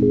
बोले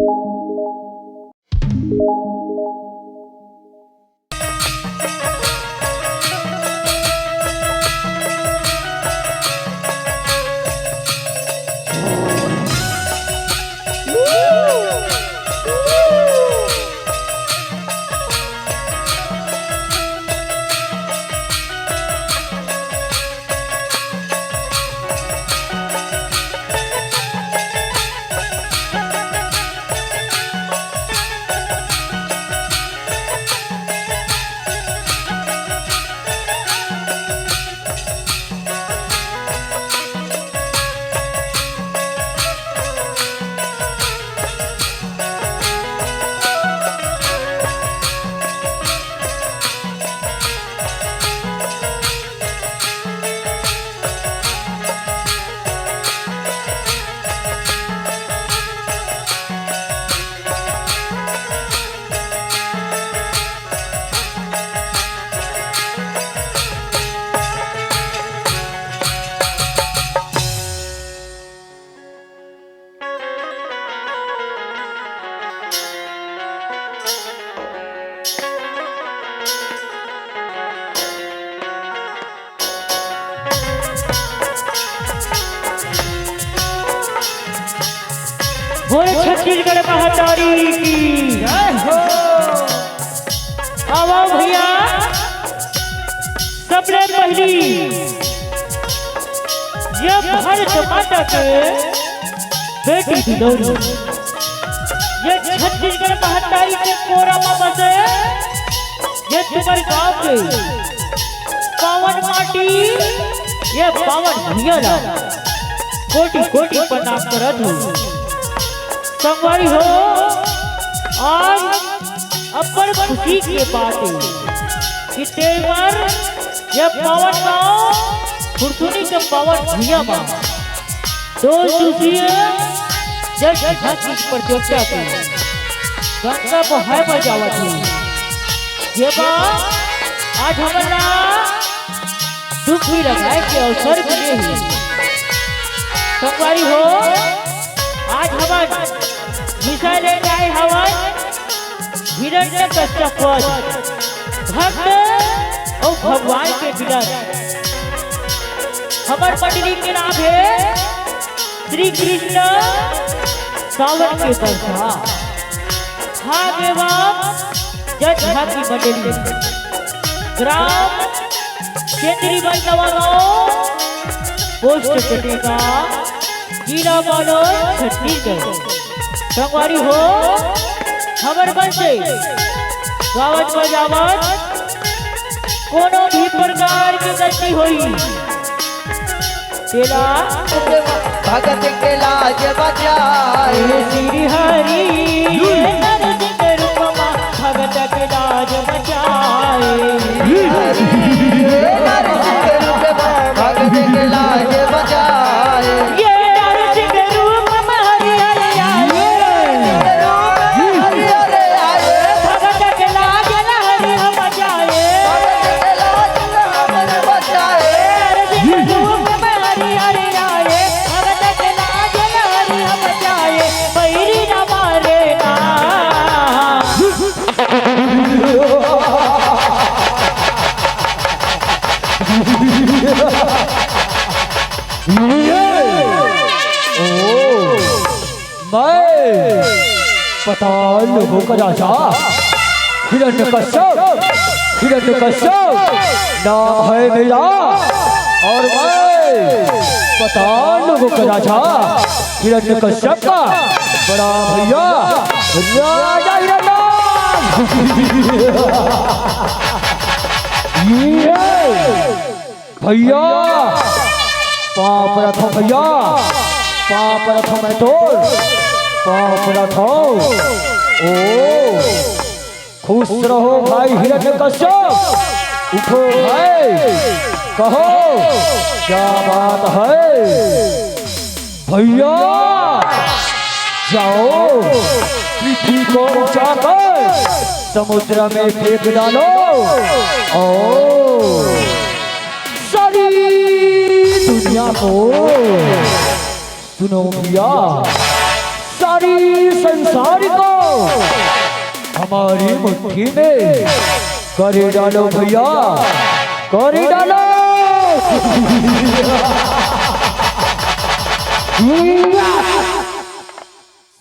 छत्तीसगढ़ महातारी की जय हो। आओ भैया, सबसे पहली ये भारत माता के बेटी दिलौरी, ये छत्तीसगढ़ महातारी के कोरा मामा से ये तुम्हारे गांव के पावन माटी, ये पावन भैया ला कोटि कोटि प्रणाम करत हूँ। संगवारी हो, आज अपर खुशी के बात कि तेवर ये पावन गाँव फुरसुनी के पावन भैया बा दो दूसरी जज चीज पर चर्चा की गंगा बहाय पर जावत थी। ये बा आज हमारा दुख भी लगाए के अवसर मिले हुए। संगवारी हो, आज हमारे विषय ले जाए हवन हिरण्यकश्यप भक्त और भगवान के विलन। हमारे मंडली के नाम है श्री कृष्ण सावन के वर्षा। हाँ एवं जज की मंडली ग्राम केंद्रीय गाँव पोस्ट कटेगा जिला बालो छत्तीसगढ़। संगवारी हो, हमारे मन से गावत बजावत कोनो भी प्रकार की गलती हुई तेरा भगत के लाज बचाए श्री हरि नरसिंह रूपमा भगत के लाज बचाए भगत के लाज बचाए पता लोगों का राजा हिरण्यकश्यप नाम है मेरा और मैं पता लोगों का राजा हिरण्यकश्यप का बड़ा भैया राजा भैया पाप रखो भैया, पाप रखो मैं तोड़ पाप रखो। ओ खुश रहो भाई हिरण्यकश्यप, उठो भाई कहो क्या बात है। भैया जाओ पृथ्वी को उठाकर समुद्र में फेंक डालो और सारी दुनिया को सुनो भैया, सारी संसार को हमारी मुट्ठी में कर डालो भैया, कर डालो।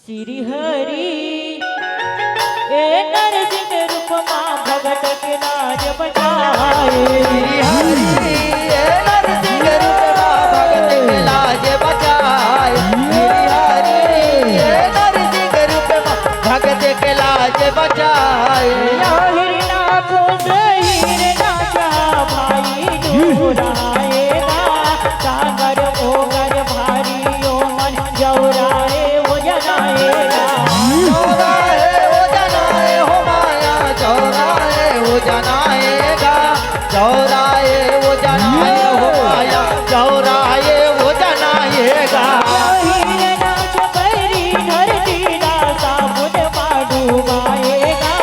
श्री हरि ए नरसिंह रूप मां भगत के लाज बचाए। श्री हरि ए नरसिंह रूप मां भगत के लाज बचाए। श्री हरि ए नरसिंह रूप मां भगत के लाज बचाए। हिरना को हिरना का भाई जोराएगा, सागर ओगर भारी ओ मन जौराए वो जनाएगा। चौराहे वो जनाए हो माया, चौराहे वो जनाएगा, चौराहे वो जनाए हो माया, चौराहे वो जनाएगा। हिरना चपरी धरती ना साबुन माडू गाएगा,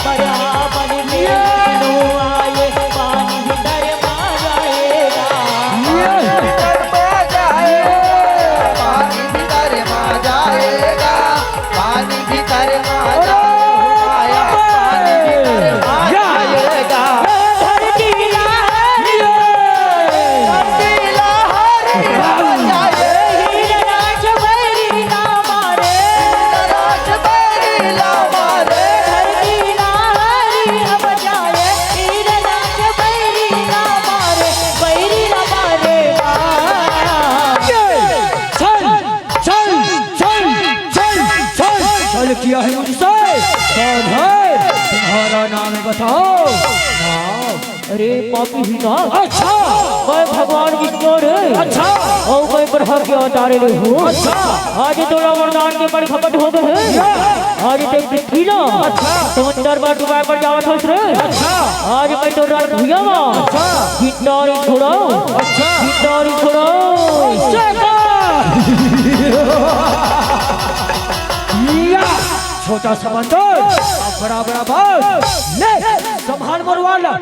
बराबर में नो आए पानी भीतर मा जाएगा। पानी भीतर मा जाएगा, पानी भीतर मा जाएगा, पानी भीतर मा जाएगा। धरती लहरी धरती लहरी जाए, हिरना चपरी ना मारे, राज बैरी ला मारे। धरती लहरी अब जाए, हिरना चपरी ना मारे, बैरी ना मारेगा। चल किया है मुझसे, कौन है तुम्हारा नाम बताओ। अरे पापी ही ना, अच्छा मैं भगवान की चोर है। अच्छा और मैं ब्रह्मा के अवतारे हूँ। अच्छा आज तोरा वरदान के बड़ खपत हो गए हैं। आज ते पृथ्वी ना समंदर में डुबाए पर जावत होस रे। अच्छा आज मैं तोरा भैया अच्छा गिटारी छोड़ो, अच्छा गिटारी छोड़ो। छोटा समंदर बड़ा बड़ा बात ले संभाल मरवाला।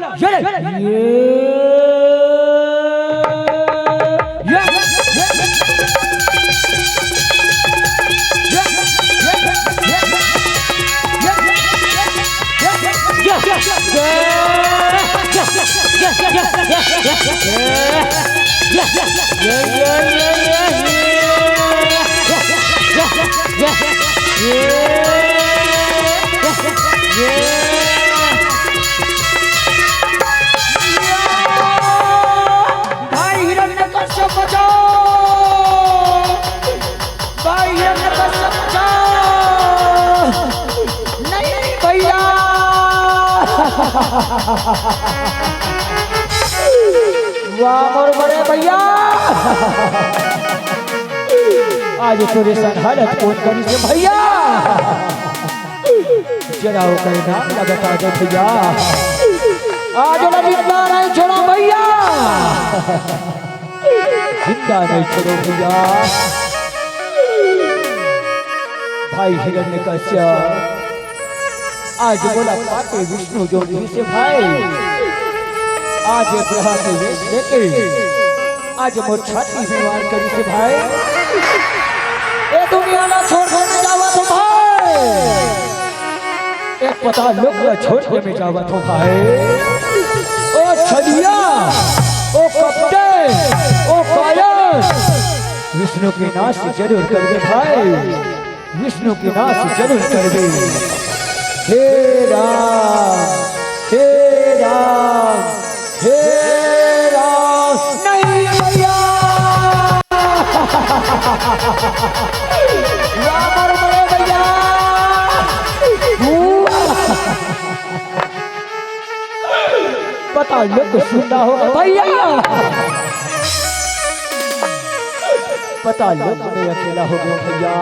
ये भाई हिरण्यकश्यप बचाओ, भाई हिरण्यकश्यप बचाओ। नहीं भैया वाह मोर बड़े भैया, आज तोरे संग हालत कौन करी से भैया। जरा वो करना लगता दे भैया, आज न जिंदा नहीं छोड़ो भैया, जिंदा नहीं छोड़ो भैया। भाई हिरण्यकश्यप आज बोला पाते विष्णु जोड़ी से भाई, आज ग्रह के वेश लेके आज मोर छाती में वार करी से भाई। ए दुनिया ना छोड़ के जावा तो भाई, एक पता लोग ना छोड़ के में जावा तो भाई। ओ छलिया, ओ कपटे, ओ कायर, विष्णु के नाश जरूर कर दे भाई, विष्णु के नाश जरूर कर दे। हे राम, हे राम, हे राम। नहीं भैया राम बड़े भैया, पता लोग सुनना होगा भैया, पता लोग में अकेला हो गया भैया।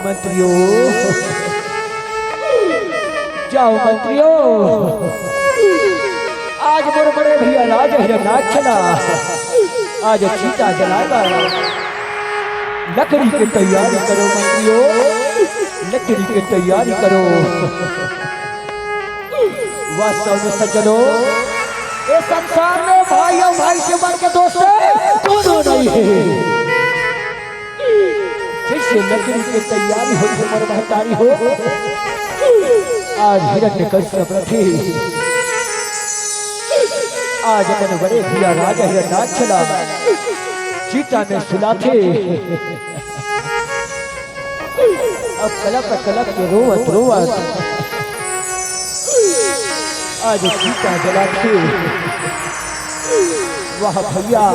मंत्रियों जाओ मंत्रियों, आज मोर बड़े भैया राज हिरनाक्ष चला, आज सीता जलाएगा। लकड़ी की तैयारी करो मंत्रियों, लकड़ी की तैयारी करो। वास्तव में सज्जनों, इस संसार में भाई और भाई से बढ़ के दोस्त कौन नहीं है। जिस से लकड़ी की तैयारी हो तुम्हारे महतारी हो। आज हिरण्यकश्यप रखे, आज अपन बड़े भैया राजा हिरण्याक्ष चला चीता में सुला थे। अब कलप कलप के रोवत रोवत आज चीता जला थे। वाह भैया,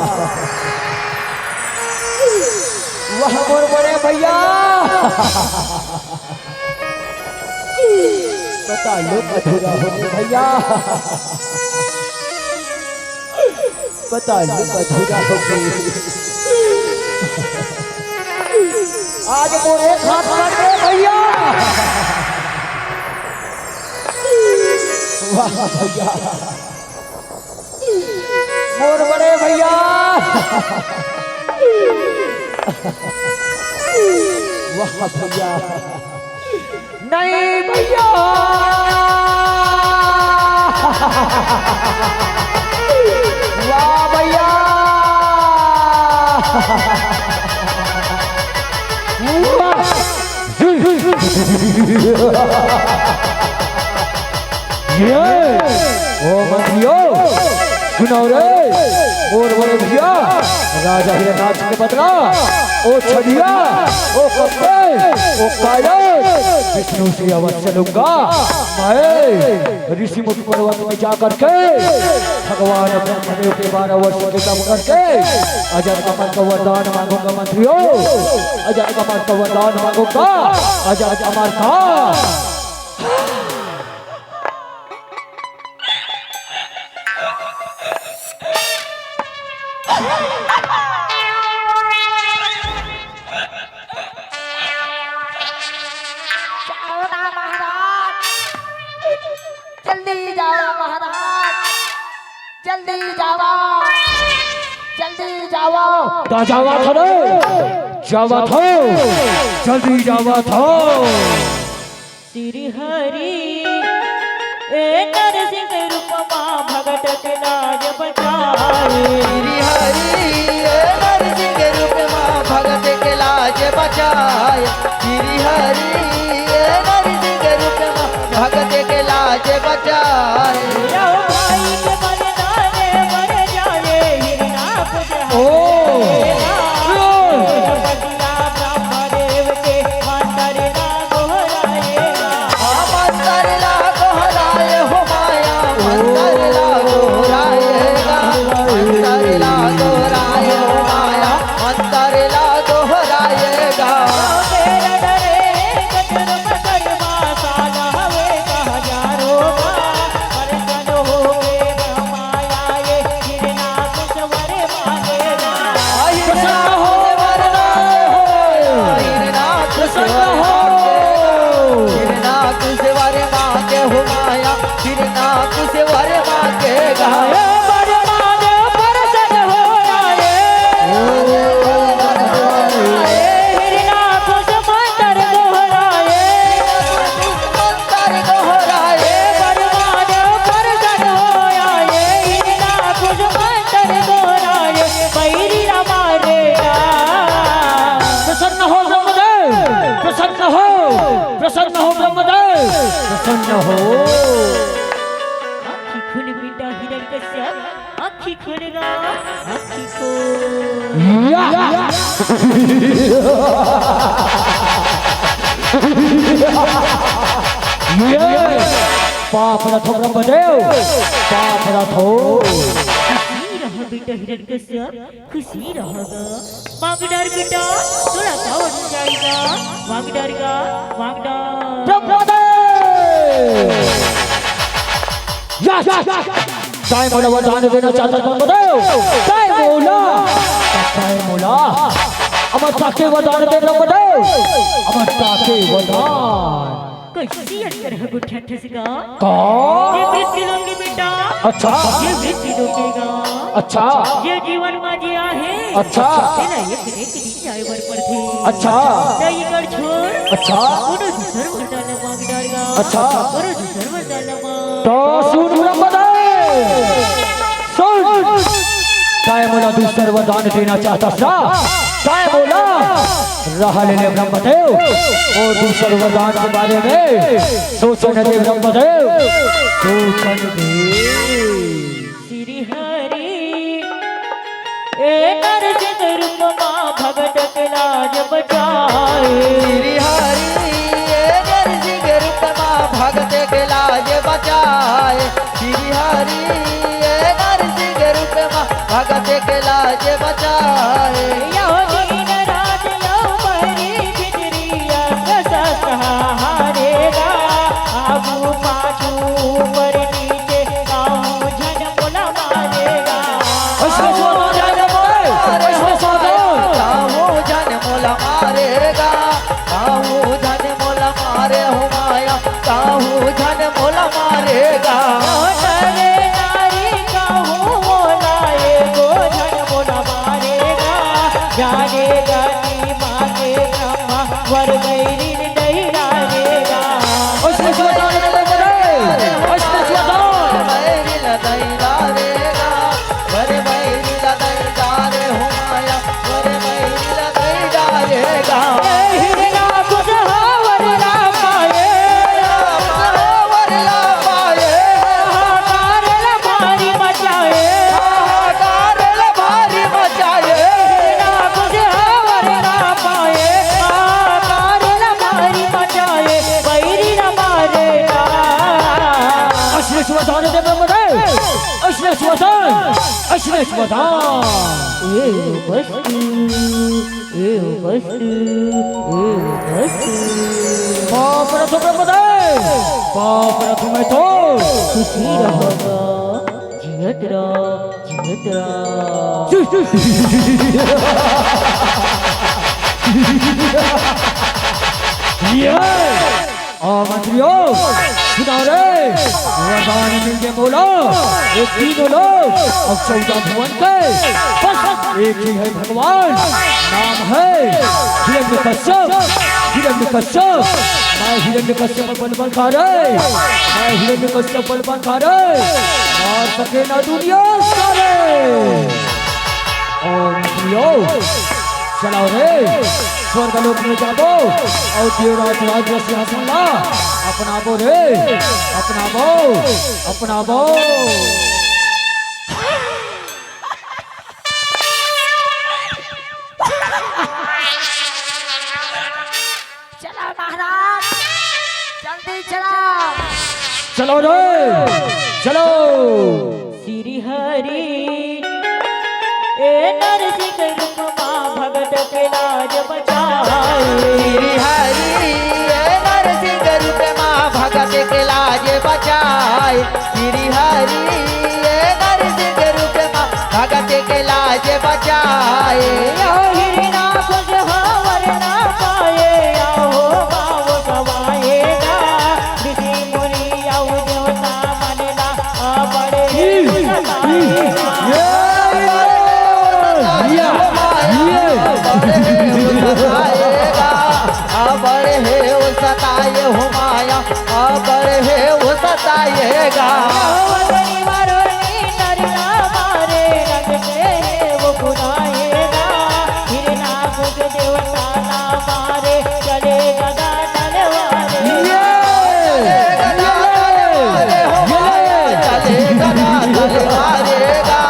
वाह मोर बड़े भैया, बता लो अधूरा हो भैया, बता लो अधूरा हो। आज मोरे हाथ मारे भैया, वाह भैया मोर बड़े भैया, वाह भैया, नहीं भैया, वाह भैया, ओ मंत्रियों सुनाओ रे, और बड़े भैया राजा हिरण्याक्ष के बदला ओ छड़िया ओ कप्पे ओ कायर विष्णु से अवश्य लूंगा। मैं ऋषि मुख पर्वत में जा करके भगवान ब्रह्मदेव के 12 वर्षों के तप करके अजर कमल का वरदान मांगूंगा। मंत्रियों अजर कमल का वरदान मांगूंगा, अजर कमल का। जल्दी जाओ महाराज, जल्दी जाओ, जल्दी जाओ। ता जावा था रे, जावा था, जल्दी जावा था। श्री हरि ए नरसिंह रूपमा भगत के लाज बचाए। श्री हरि ए नरसिंह रूपमा भगत के लाज बचाए। श्री हरि ए नरसिंह रूपमा भगत के लाज बचाए। भाई के बलिदाने मर जाए हिरण्याक्ष ओ ब्रह्मदेव के मंत्र ना दोहराएगा। मंत्र ला दोहराए हो माया, मंत्र ला दोहराएगा, मंत्र ला दोहराए हो माया, मंत्र ला दोहराएगा। तेरा डरे कचर मकर मासाला वे कहा जारोगा, परसन हो गए ब्रह्माया ये हिरण्याक्ष वरे मांगेगा। प्रसन्न हो वरदान हो, हिरण्याक्ष हो, हिरण्याक्ष वर मांगे हो माया, हिरण्याक्ष वर मांगेगा। परसन हो आए हिरण्याक्ष मंत्र दोहराए। मंत्र दोहराए, परसन हो आए हिरण्याक्ष मंत्र दोहराए। बैरी मारेगा। प्रसन्न हो ब्रह्मदेव, प्रसन्न हो, प्रसन्न हो ब्रह्मदेव, प्रसन्न हो। आँखी खुल बेटा हिरण्यकश्यप, आँखी खुलेगा, आँखी खोल। पाप रथ हो ब्रह्मदेव, पाप रथ हो। खुशी रहा बेटा हिरण्यकश्यप, खुशी रहेगा। मांग डर बेटा थोड़ा कौन जाएगा, मांग डरगा, मांग डर। ब्रह्मदेव काय मोला वरदान देना चाहता ब्रह्मदेव, काय मोला, काय मोला अमरता के वरदान दे ब्रह्मदेव, अमरता के वरदान। कैसी अंतर है गुठा ठसगा। कौन? ये मृत्यु लोगे बेटा, अच्छा ये मृत्यु लोगेगा। अच्छा ये जीवन माजी आहे। अच्छा तेरा एक दिन जाए वर पर थी। अच्छा जाई कर छोड़। अच्छा उनो दूसर वरदान मांग डालगा। अच्छा उनो दूसर वरदान मांग। तो सुन ब्रह्मदेव सुन, काय मोला दूसर वरदान देना चाहता था, काय मोला रहा लेने ब्रह्मदेव और दूसरे वरदान के बारे में सोचने दे ब्रह्मदेव, सोचने दे। श्री हरि ए नरसिंह रूप मां भगत के लाज बचाए। श्री हरि ये नरसिंह रूप मां भगत के लाज बचाए। श्री हरि ये नरसिंह रूप मां भगत के लाज बचाए। यो दीन राज यो बरी बिजरिया कसा सहारेगा, आगू पाछू ऊपर नीचे काहू झन बोला मारेगा। काहू झन मोला मारेगा, काहू झन मोला मारे हो माया, काहू झन मोला मारेगा। नरे नारी काहू बोलाए गो झन बोला मारेगा, जानेगा नी मांगे ब्रह्मा वर गैरी नहीं डालेगा। तुम्हें तो खुशी रहोगा जियत रहो जियत रहो। मंत्रियों सुना रे, वरदान मिलके बोलो एक तीनों लोग और 14 भुवन के बस एक ही है भगवान, नाम है हिरण्यकश्यप। हिरण्यकश्यप मैं हिरण्यकश्यप बन खा रे, मैं हिरण्यकश्यप बन खा रे, मार सके ना दुनिया सारे। और मंत्रियों चलाओ रे स्वर्ग लोक में जाबो और देवराज राज्य सिंहासन ला अपनाबो रे, अपनाबो अपनाबो। चलो महाराज जल्दी चलो। चलो रे चलो। श्री हरि ए नरसिंह रूप मां भगत के लाज बचाए। श्री हरि ये नरसिंह रूप मां भगत के लाज बचाए। श्री हरि ये नरसिंह रूप मां भगत के लाज बचाए। यो हिरना कुछ हवर ना पाए, आओ गाँव गवाएगा, ऋषि मुनि आओ देवता मनना बड़े बड़े है वो सताए हो माया, बड़े है वो सताएगा। वो बुलाएगा, हिरना कुछ देवता ना मारे, चलेगा तलवारे। चलेगा तलवारेगा,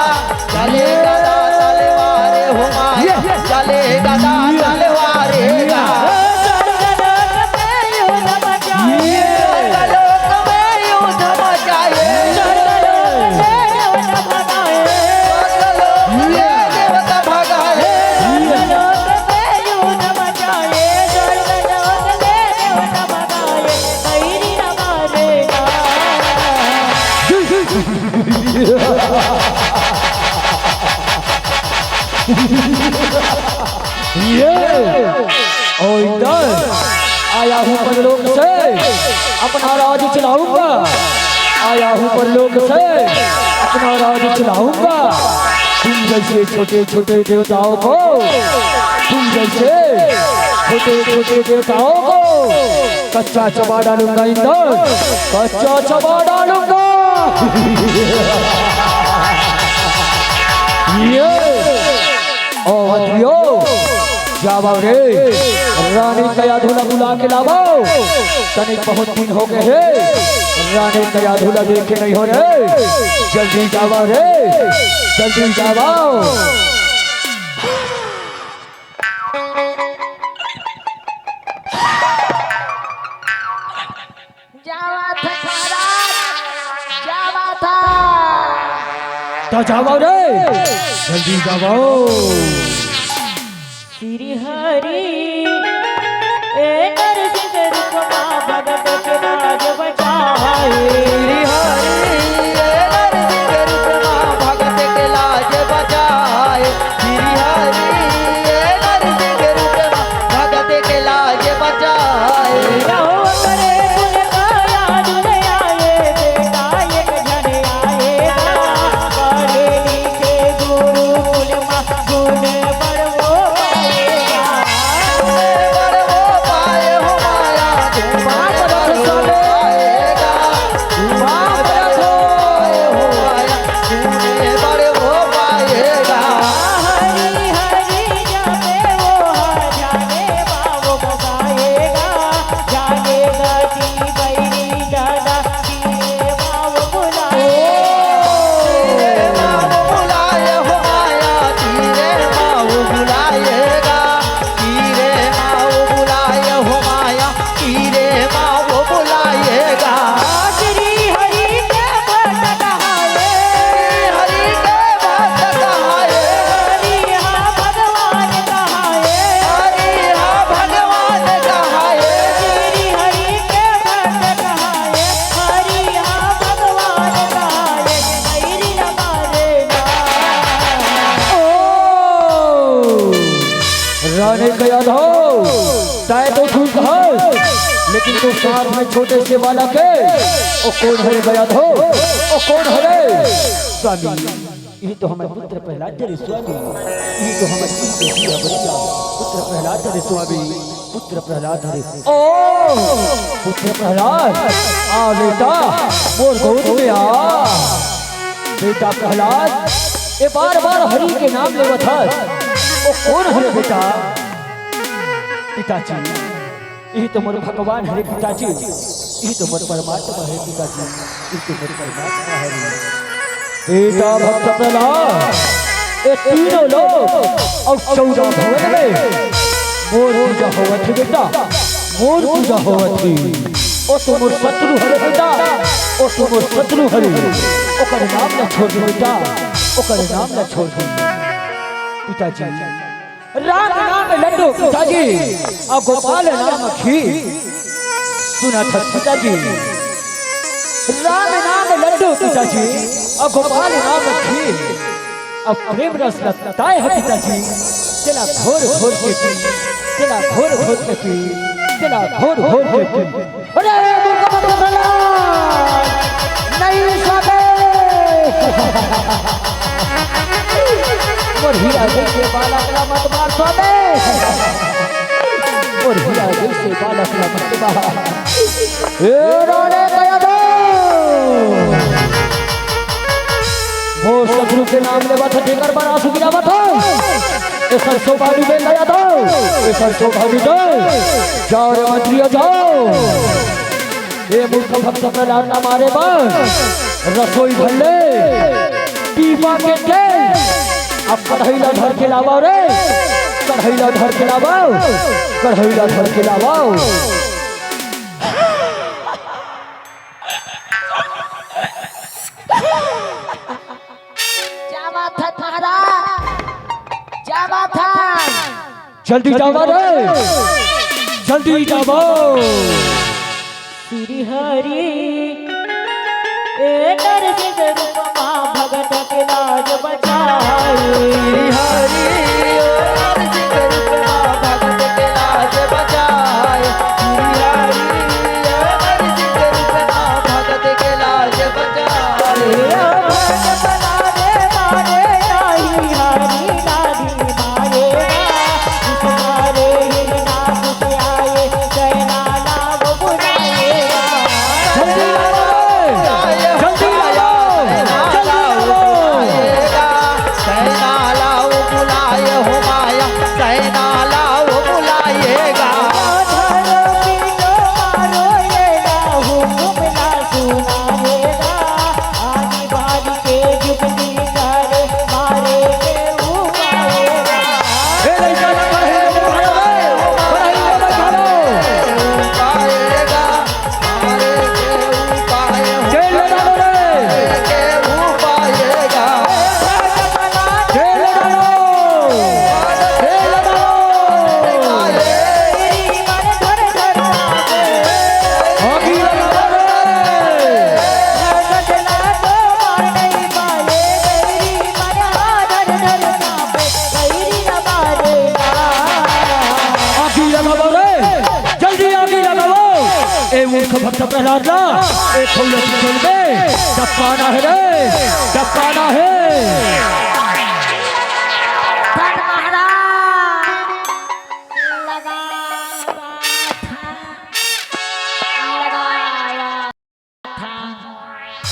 चलेगा तलवारे हो माया, चलेगा तलवारेगा। और इधर आया हूँ परलोक से अपना राज चलाऊंगा, आया हूँ परलोक से अपना राज चलाऊंगा। तुम जैसे छोटे छोटे देवताओं को, तुम जैसे छोटे छोटे देवताओं को कच्चा चबा डालूंगा, इंदर कच्चा चबा डालूंगा। ये और जाओ रे रानी कया धूला बुला के लावो तनिक बहुत दिन हो गए हैं रानी कया धूला देखे नहीं हो रे जल्दी जाओ रे जल्दी जाओ जावा था महाराज, जावा था। तो जाओ रे जल्दी जाओ श्री हरि ए नरसिंह रूप मां भगत के लाज बचाए श्री हरि नरसिंह रूप मां भगत के लाज बचाए श्री हरि नरसिंह रूप मां भगत के लाज बचाए रहो करे गुण गाया दुन आए बेटा एक जन आएगा करे नीचे गुरु कुल मां गुण बड़वो पाएगा पर वो पाए हो माया बाप रथ सब आएगा बाप रथ हो माया तूने बड़े वो पाएगा हरि हरि जाने वो जाने बाबू बताएगा जानेगा जी बैरी दादा किए बाबू बुलाएगा तेरे माँ बुलाए हो माया तेरे माँ बुलाएगा तेरे माँ बुलाए हो माया तेरे माँ बुलाएगा श्री हरि के भक्त कहाए हरि के भक्त कहाए हरि हाँ भगवान कहाए हरि हाँ भगवान कहाए श्री हरि के भक्त कहाए हरि हाँ भगवान कहाए मेरी हमारे रानी कया धो ताए तो ठीक है लेकिन तो साथ में छोटे से बालक है ओ कौन है गया धो ओ कौन है रे स्वामी ये तो हमारे पुत्र प्रहलाद रे स्वामी ये तो हमारे पुत्र दिया बच्चा पुत्र प्रहलाद रे स्वामी पुत्र प्रहलाद रे ओ पुत्र प्रहलाद आ बेटा मोर गोद में आ बेटा प्रहलाद ये बार बार हरि के नाम ले बता ओ कौन है बेटा पिताजी यही तो मोर भगवान है पिताजी यही तो मोर परमात्मा है पिताजी यही तो मोर परमात्मा है बेटा भक्त प्रहलाद ये तीनों लोग और 14 भवन में मोर पूजा होवत है बेटा मोर पूजा होवत है ओ तो मोर शत्रु है बेटा ओ तो मोर शत्रु है ओकर नाम न छोड़ बेटा ओकर नाम न छोड़ पिताजी राम नाम लड्डू पिताजी और गोपाल नाम खीर सुना था पिताजी राम नाम लड्डू पिताजी और गोपाल नाम खीर अब प्रेम रस लगताए है पिताजी तेरा घोर घोर के पी तेरा घोर घोर के पी तेरा घोर घोर के पी अरे दुर्गा मत प्रहलाद नहीं स्वामी और हीरा जैसे बालक का मत मार स्वामी और हीरा जैसे बालक का मत मार ए रोने गया दो वो शत्रु के नाम ले बात ठेकर बना सुगिरा बता ये सरसों भाभी में गया दो ये सरसों भाभी दो जाओ रे मंत्रियों जाओ ये मूर्ख भक्त प्रहलाद ना मारे बस रसोई भल्ले पीपा के तेल अब कढ़ैला धर के लावाओ रे कढ़ैला धर के लावाओ कढ़ैला धर के लावाओ जावा था महाराज, जावा था। जल्दी जाओ रे जल्दी जाओ श्री हरि ए नरसिंह रूप मां भगत के लाज बचाए श्री हरि नरसिंह रूप मां भगत के लाज बचाए श्री हरि नरसिंह रूप मां भगत के लाज बचाए भगत बनाने मारे नाही हरि नारी मारेगा तुम्हारे हिरना कुछ आए कहना नाम बुलाएगा जल्दी आओ जल्दी आओ सेना लाओ बुलाए भक्त प्रहलाद ला एक फूल खेल में डपाना है रे, डपाना है।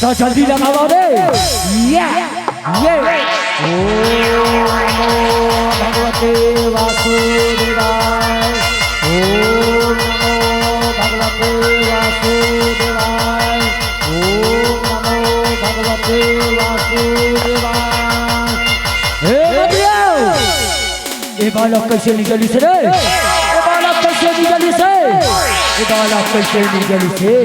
तो जल्दी लगाओ रे, ये ओम नमो भगवते वासुदेवाय, ओम नमो भगवते वासुदेवाय, ओम नमो भगवते वासुदेवाय। हे बदियो, ये बालक कैसे निकली से रे, ये बालक कैसे निकली से, ये बालक कैसे निकली से।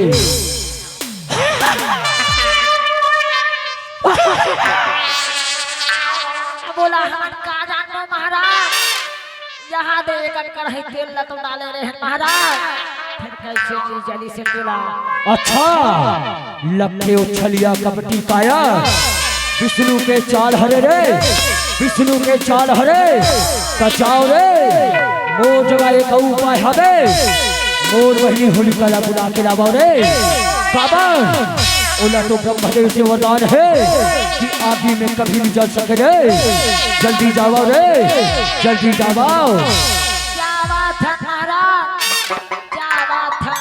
बोला हम का जानो महाराज, यहाँ दे एक कढ़ाई तेल न तो डाले रहे महाराज, फिर कैसे की जली से बोला। अच्छा लखे उछलिया कपटी काया, विष्णु के चाल हरे रे, विष्णु के चाल हरे कचाओ रे, मोर जगह एक उपाय हवे, मोर बहनी होलिका ला बुला के लावा रे बाबा। ओला तो ब्रह्मदेव से वरदान है कि आगे में कभी नहीं जल सके रे, जल्दी जाओ रे, जल्दी जाओ। क्या बात है महाराज, क्या बात है।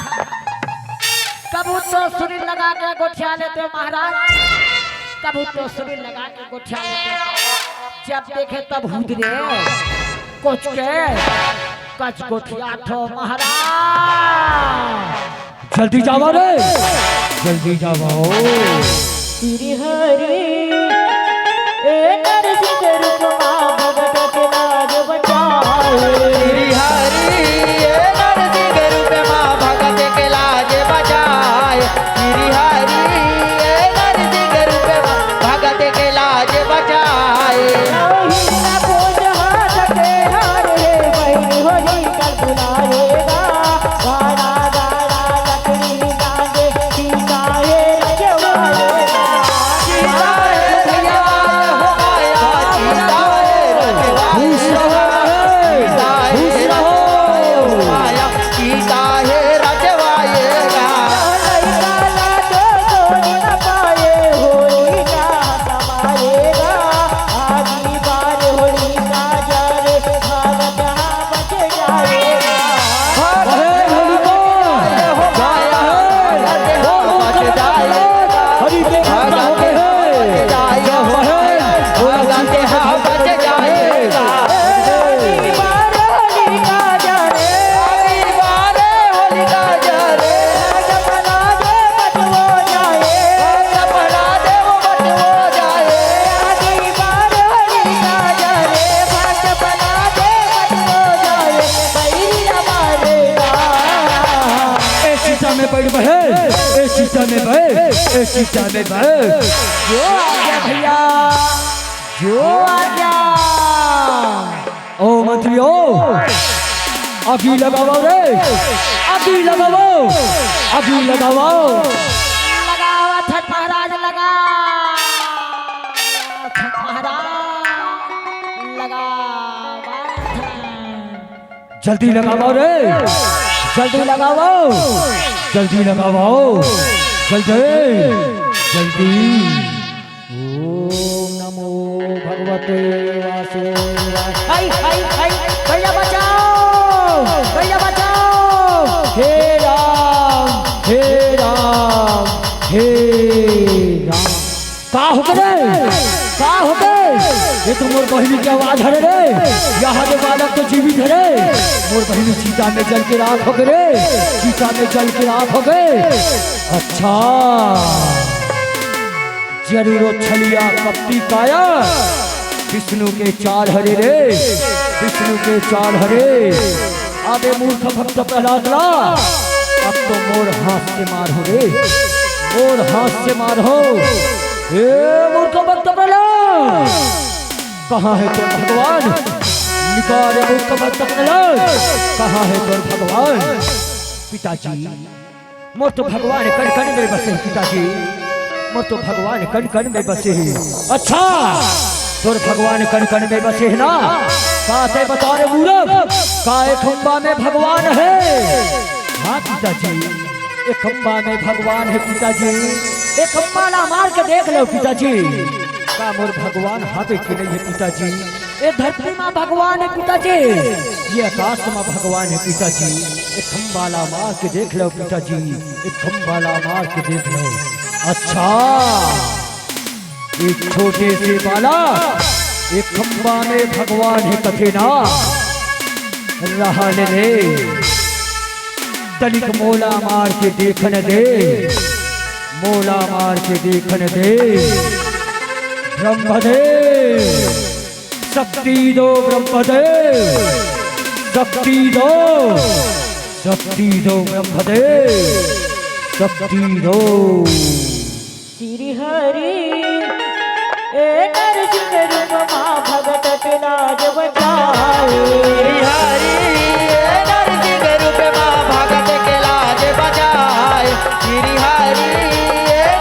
कबू तो सुरी लगा के गोठिया लेते हो महाराज, कबू तो सुरी लगा के गोठिया लेते हो। जब देखे तब हुदरे कुछ के कच गोठिया ठो महाराज। जल्दी जाओ रे, जल्दी जाओ। श्री हरि ए नरसिंह रूप मां भगत के लाज बचाए, श्री हरि ये नरसिंह रूप मां भगत के लाज बचाए, श्री हरि ये नरसिंह रूप मां भगत के लाज बचाए। हीरा खोज हाथ के हार रे, बहनी होली कल बुलाएगा, गाना गाना लकड़ी डांगे, सीता है रजवाएगा। सीता है रजवाए हो माया, सीता है रजवाए, सीता है रजवाए हो माया, सीता है रजवाएगा। लइका लाडो सोनी न पाए, होली का समाएगा, आगी बार होली का जरे, भागत बच जाएगा। अरे होलिका हो माया हो बच जाएगा, हरि के भक्त हो गए हैं, जाएगा हो भगत हाँ बच जाएगा। आगी बार होली का जरे, अगली बार होलिका जरे, सपना दे बच हो जाए, सपना दे वो बच हो जाए। आगी बार होली का जरे, सपना दे बच हो जाए, बैरिया मारेगा। ए सीता में बैठ बहे, ए सीता में बहे, ए सीता में बहे। जो आ गया भैया, जो आ गया। ओ मंत्रियों अभी लगाओ रे, अभी लगाओ, अभी लगाओ। लगावा छठ महाराज, लगा छठ महाराज, लगावा छठ। जल्दी लगाओ रे, जल्दी लगाओ, जल्दी लगाओ, जल्दी जल्दी। ओम नमो भगवते वासुदेवाय। हाय हाय हाय, भैया बचाओ, भैया बचाओ। हे राम, हे राम, हे राम। का हो गए, का हो गए? ये तो मोर बहिनी की आवाज है रे, यहाँ के बालक तो जीवित है रे। मोर बहिनी सीता में जल के राख हो गए, सीता में जल के राख हो गए। अच्छा जरूर छलिया कपटी काया, विष्णु के चाल हरे रे, विष्णु के चाल हरे। आबे मूर्ख भक्त प्रहलाद ला, अब तो मोर हाथ से मार हो रे, मोर हाथ से मार हो। हे मूर्ख भक्त प्रहलाद, कहाँ है तुम भगवान? निकाल मूर्ख भक्त प्रहलाद, कहाँ है तुम भगवान? पिताजी मोर तो भगवान कण कण में बसे, पिताजी मोर तो भगवान कण कण में बसे हैं। अच्छा तोर भगवान कण कण में बसे है ना? काते बता रे मूर्ख, काहे खंबा में भगवान है? हाँ पिताजी एक खंबा में भगवान है पिताजी, एक खंबा ना मार के देख लो पिताजी। का मोर भगवान हावे के नहीं है पिताजी। ये धरती माँ भगवान है पिताजी, ये आकाश माँ भगवान है पिताजी। एक खंबा ला मार के देख लो पिताजी, एक खंबा ला मार के देख लो। अच्छा एक छोटे से बाला एक खंबा में भगवान है कथे ना रहने दे, तनिक मोला मार के देखने दे, मोला मार के देखने दे। ब्रह्मदेव शक्ति दो, ब्रह्मदेव शक्ति दो, शक्ति दो ब्रह्मदेव शक्ति दो। श्री हरि ए नरसिंह रूप माँ भगत के लाज बचाए। हरि नरसिंह रूप माँ भगत के लाज बचाए। श्री हरि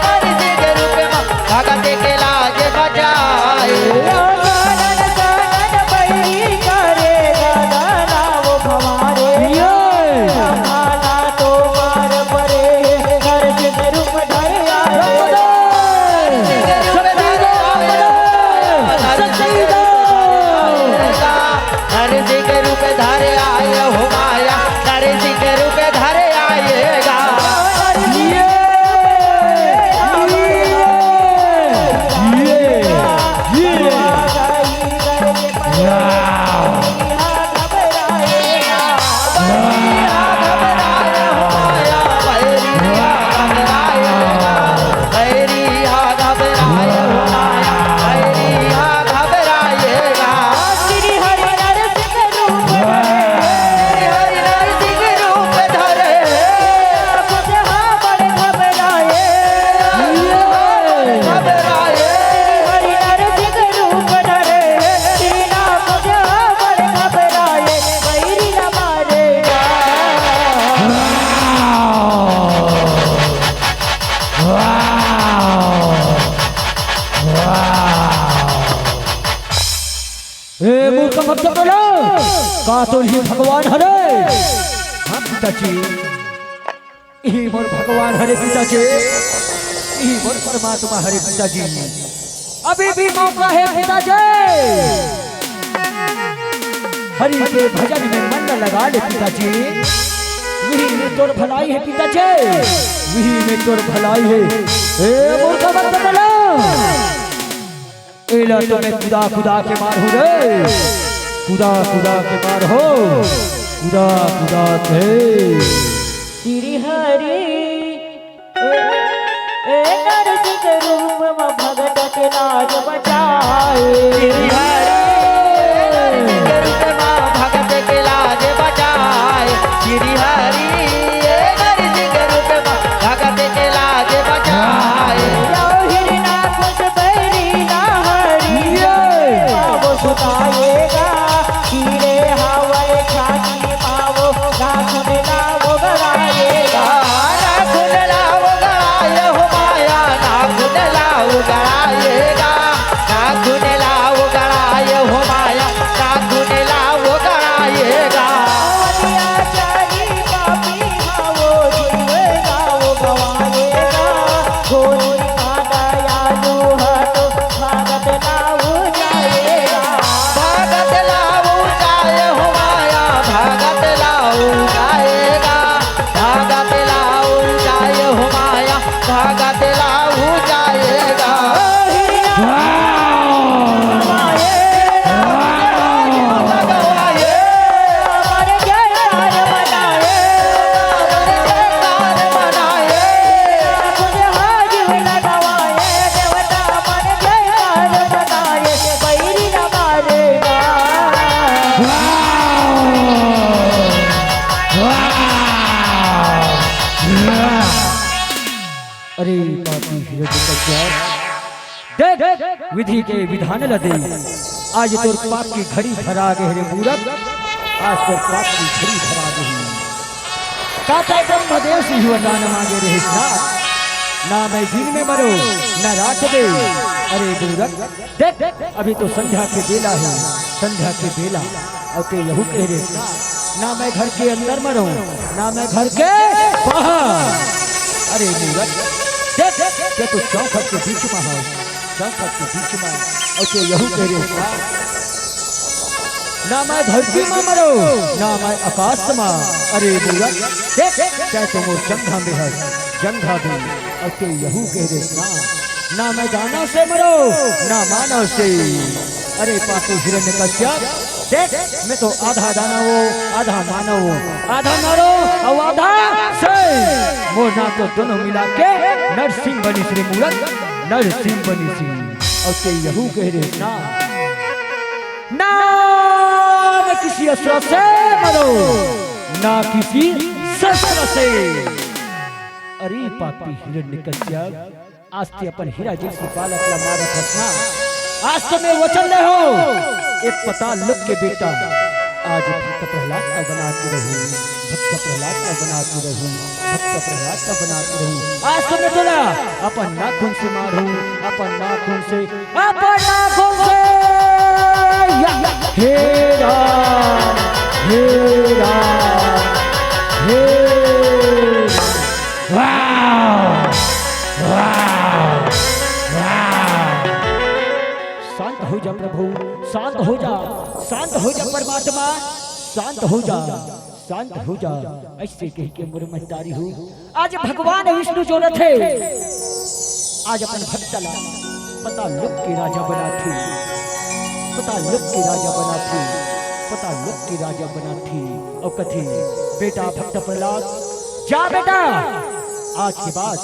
नरसिंह रूप माँ भगत के लाज बचाए। गगन गगन बही करेगा नाम भवारे। भाला तो मार परे नरसिंह रूप धर आए। नरसिंह रूप धर आए हो माया, नरसिंह रूप धर आएगा। का तो ही भगवान हरे। हाँ पिताजी यही मोर भगवान हरे पिताजी, यही मोर परमात्मा हरे पिताजी। अभी भी मौका है पिताजी, हरि के भजन में मन लगा ले पिताजी। वही में तोर भलाई है पिताजी, वही में तोर भलाई है। ए मूर्ख मत बोलो, एला तो मैं खुदा खुदा के मार हूँ रे, खुदा खुदा के मार हो, खुदा खुदा के। श्री हरि ए नरसिंह रूप में भगत के लाज बचाए। श्री हरि रूप माँ भगत के लाज बचाए। श्री हरि नरसिंह रूप माँ भगत के लाज बचाए। हिरना कुछ बैरी ना हरि वो सुताएगा। हीरे हवाए खाकी मावो नाखून लावो गड़ाएगा। नाखून लाओ गड़ाए हो माया, नाखून लाओ गड़ाएगा। नाखून लाओ गड़ाए हो माया, नाखून लाओ गड़ाएगा। चारी पापी हावो जीवेगा वो गवाएगा। गोरी का दयालु हटो भागत लाओ जाएगा। भगत लाओ जाए हो माया, भगत लाओ जाएगा। भगत लाओ जाए हो माया, भगत लाओ जाएगा। अरे पापी देख विधि के विधान लदे। आज तोर पाप की घड़ी भरा गए रे मूरख, आज तोर पाप की घड़ी भरा गई। काता ब्रह्मदेव से ही वरदान मांगे रहे ना मैं दिन में मरो न रात दे। अरे मूरख देख अभी तो संध्या के बेला है, संध्या के बेला और ते यहू कह रहे ना मैं घर के अंदर मरो ना मैं घर के बाहर। अरे मूरत देख के तो चौखट के बीच में है, चौखट के बीच में और के यहू कह रहे ना मैं धरती में मरो ना मैं आकाश में। अरे मूरत देख क्या तो मोर जंघा में है, जंघा भी और के यहू कह रहे ना मैं दानव से मरो ना मानव से। अरे पापी हिरण्यकश्यप देख मैं तो आधा दानव हूँ आधा मानव हूँ, आधा मरो और आधा से मोर ना तो दोनों मिला के नरसिंह बनी श्री मूरत, नरसिंह बनी सी। और के यहू कह रहे ना मैं किसी अस्त्र से मरो ना किसी शस्त्र से। अरे पापी हिरण्यकश्यप आज ते अपन हीरा जैसी बालक ला मारा फसना, आज तो मैं वचन ले हो एक पता लग के बेटा आज भक्त प्रहलाद का बना के रहूं, भक्त प्रहलाद का बना के रहूं, भक्त प्रहलाद का बना के रहूं। आज तो मैं तोला अपन नाखून से मारूं, अपन नाखून से, अपन नाखून से। हे राम हे राम हे वाह वाह वाह। शांत हो जा प्रभु, शांत हो जा, शांत हो जा परमात्मा, शांत हो जा, शांत हो जा। ऐसे कह के मोर महतारी हो आज भगवान विष्णु जो थे आज अपन भक्तला पता लुक के राजा बना थी, पता लुक के राजा बना थी, पता लुक के राजा बना थी। और कथी बेटा भक्त प्रहलाद जा बेटा आज के बाद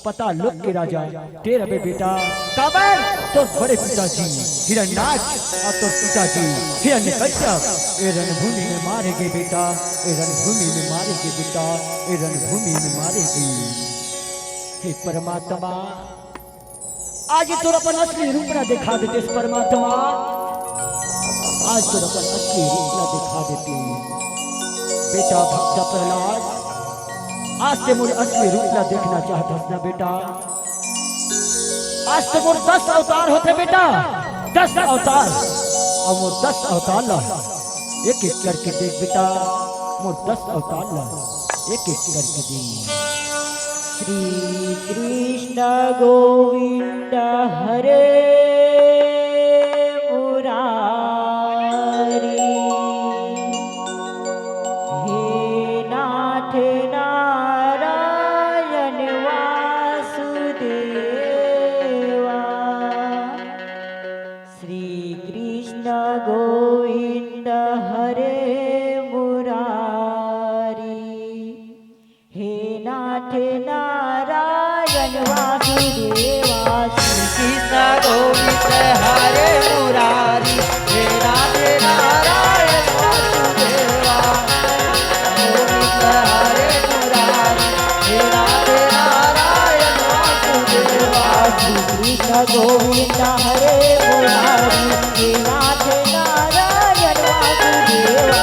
पता लुक के राजा तेरा बेटा काबर तो बड़े पिताजी हिरण्याक्ष और तो पिताजी हिरण्यकश्यप ये रणभूमि में मारेगे बेटा, ये रणभूमि में मारेगे बेटा, ये रणभूमि में मारेगी। हे परमात्मा आज तो अपन असली रूप ना दिखा देते परमात्मा, आज तो अपन असली रूप ना दिखा देते बेटा भक्त प्रहलाद। आज से मुझे असली रूप ना देखना चाहता ना बेटा, आज तो मोर 10 अवतार होते बेटा, 10 अवतार और मोर 10 अवतार ला एक एक करके देख बेटा, मोर 10 अवतार ला एक एक करके देख। श्री कृष्ण गोविंद हरे गोविंद हरे मुरारी, हे नाथ नारायण वासुदेवा। श्री कृष्ण गोविंद हरे मुरारी, हे नाथ नारायण वासुदेवा। गोविंद हरे मुरारी, हे नाथ नारायण वासुदेवा। श्री कृष्ण गोविंद हरे मुरारी, हे नाथ नारायण वासुदेवा।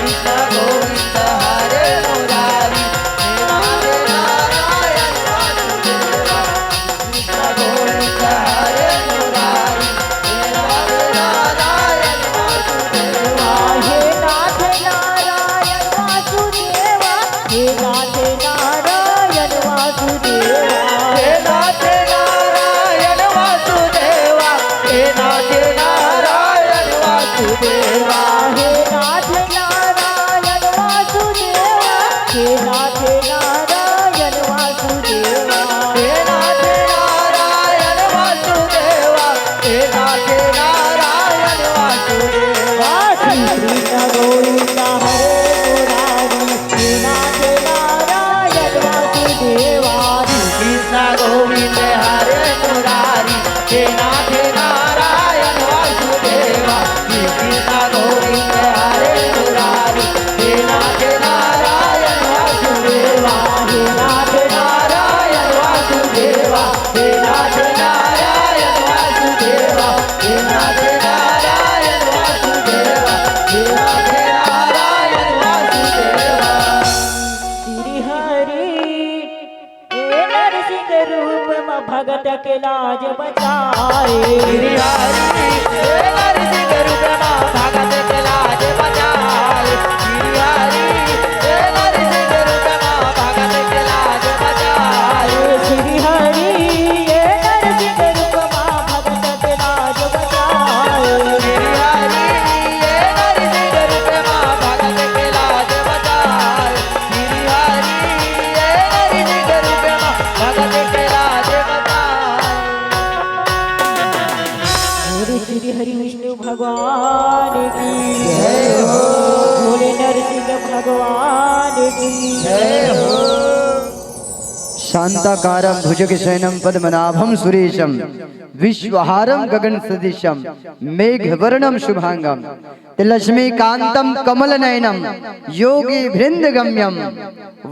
कृष्ण गोविंद हरे मुरारी, हे नाथ नारायण वासुदेवा। कृष्ण गोविंद हरे मुरारी, हे नाथ नारायण वासुदेवा। हे नाथ नारायण वासुदेवा, हे नाथ नारायण वासुदेवा। हे नाथ नारायण वासुदेवा, हे नाथ नारायण वासुदेवा। हे नाथ नारायण वासुदेवा, हे नाथ नारायण वासुदेवा। हे नाथ नारायण वासुदेवा, हे नाथ नारायण वासुदेवा। श्री कृष्ण गोविंद हरे मुरारी, हे नाथ नारायण वासुदेवा। कृष्ण गोविंद हरे मुरारी, हे नाथ नारायण वासुदेवा। कृष्ण गोविंद हरे मुरारी, हे नाथ नारायण वासुदेवा। हे नाथ नारायण वासुदेवा, हे नाथ नारायण वासुदेवा। हे नाथ नारायण वासुदेवा, हे नाथ नारायण वासुदेवा। श्री हरि हे नरसिंह रूप में भगत के लाज बचाए। श्री हरि हे नरसिंह रूप में भगत के लाज बचाए। श्री हरि हे नरसिंह रूप में भगत के लाज बचाए। विष्णु भगवान की भोले नरसिंह भगवान की शांताकारं भुजगशयनं पद्मनाभं सुरेशं विश्वहारं गगन सदृशं मेघवर्णं शुभांगं लक्ष्मीकान्तं कमलनयनं योगी भृंदगम्यं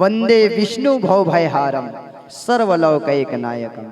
वंदे विष्णु भवभयहारं सर्वलोकैकनायकम्।